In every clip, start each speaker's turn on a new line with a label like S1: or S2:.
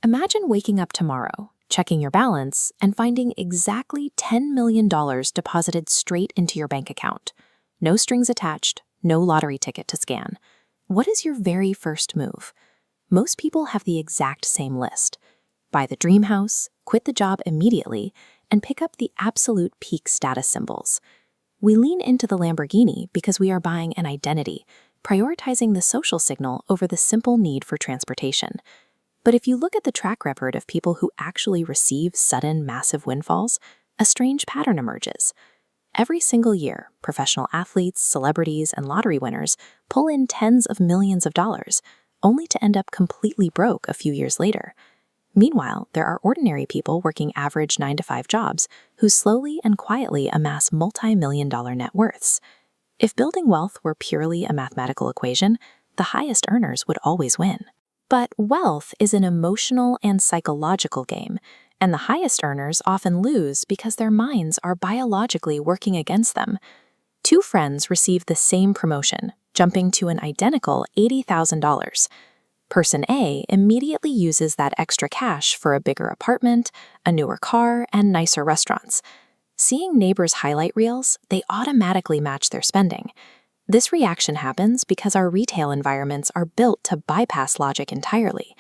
S1: Imagine waking up tomorrow, checking your balance, and finding exactly $10 million deposited straight into your bank account. No strings attached, no lottery ticket to scan. What is your very first move? Most people have the exact same list. Buy the dream house, quit the job immediately, and pick up the absolute peak status symbols. We lean into the Lamborghini because we are buying an identity, prioritizing the social signal over the simple need for transportation. But if you look at the track record of people who actually receive sudden, massive windfalls, a strange pattern emerges. Every single year, professional athletes, celebrities, and lottery winners pull in tens of millions of dollars, only to end up completely broke a few years later. Meanwhile, there are ordinary people working average 9-to-5 jobs who slowly and quietly amass multi-million-dollar net worths. If building wealth were purely a mathematical equation, the highest earners would always win. But wealth is an emotional and psychological game, and the highest earners often lose because their minds are biologically working against them. Two friends receive the same promotion, jumping to an identical $80,000. Person A immediately uses that extra cash for a bigger apartment, a newer car, and nicer restaurants. Seeing neighbors' highlight reels, they automatically match their spending. This reaction happens because our retail environments are built to bypass logic entirely.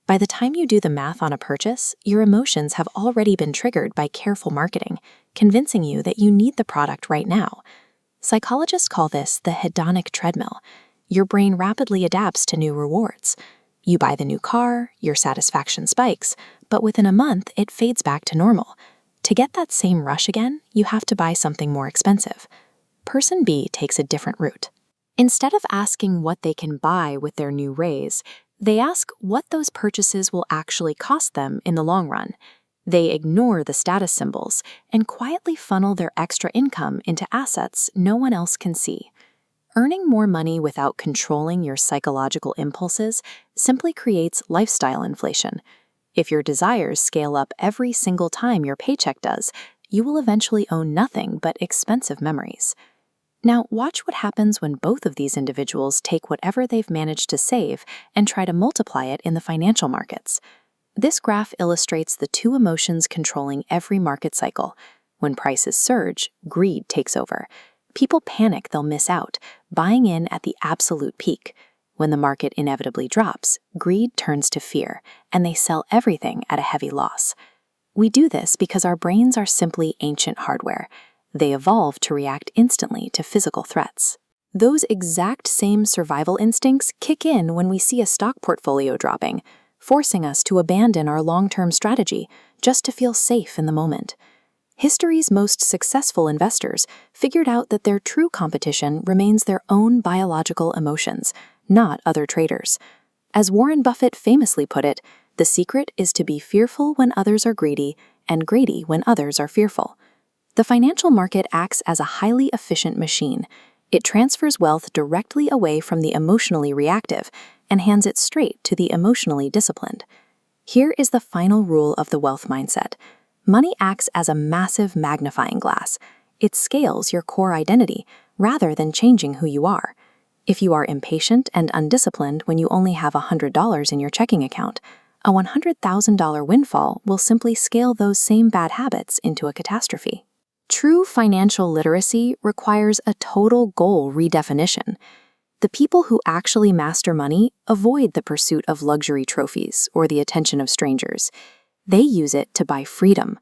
S1: By the time you do the math on a purchase, your emotions have already been triggered by careful marketing, convincing you that you need the product right now. Psychologists call this the hedonic treadmill. Your brain rapidly adapts to new rewards. You buy the new car, your satisfaction spikes, but within a month it fades back to normal. To get that same rush again, you have to buy something more expensive. Person B takes a different route. Instead of asking what they can buy with their new raise, they ask what those purchases will actually cost them in the long run. They ignore the status symbols and quietly funnel their extra income into assets no one else can see. Earning more money without controlling your psychological impulses simply creates lifestyle inflation. If your desires scale up every single time your paycheck does, you will eventually own nothing but expensive memories. Now, watch what happens when both of these individuals take whatever they've managed to save and try to multiply it in the financial markets. This graph illustrates the two emotions controlling every market cycle. When prices surge, greed takes over. People panic they'll miss out, buying in at the absolute peak. When the market inevitably drops, greed turns to fear, and they sell everything at a heavy loss. We do this because our brains are simply ancient hardware. They evolved to react instantly to physical threats. Those exact same survival instincts kick in when we see a stock portfolio dropping, forcing us to abandon our long-term strategy just to feel safe in the moment. History's most successful investors figured out that their true competition remains their own biological emotions, not other traders. As Warren Buffett famously put it, the secret is to be fearful when others are greedy and greedy when others are fearful. The financial market acts as a highly efficient machine. It transfers wealth directly away from the emotionally reactive and hands it straight to the emotionally disciplined. Here is the final rule of the wealth mindset. Money acts as a massive magnifying glass. It scales your core identity rather than changing who you are. If you are impatient and undisciplined when you only have $100 in your checking account, a $100,000 windfall will simply scale those same bad habits into a catastrophe. True financial literacy requires a total goal redefinition. The people who actually master money avoid the pursuit of luxury trophies or the attention of strangers. They use it to buy freedom,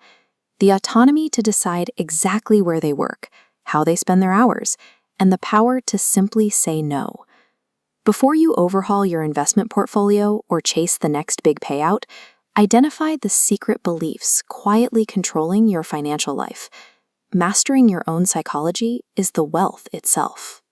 S1: the autonomy to decide exactly where they work, how they spend their hours, and the power to simply say no. Before you overhaul your investment portfolio or chase the next big payout, identify the secret beliefs quietly controlling your financial life. Mastering your own psychology is the wealth itself.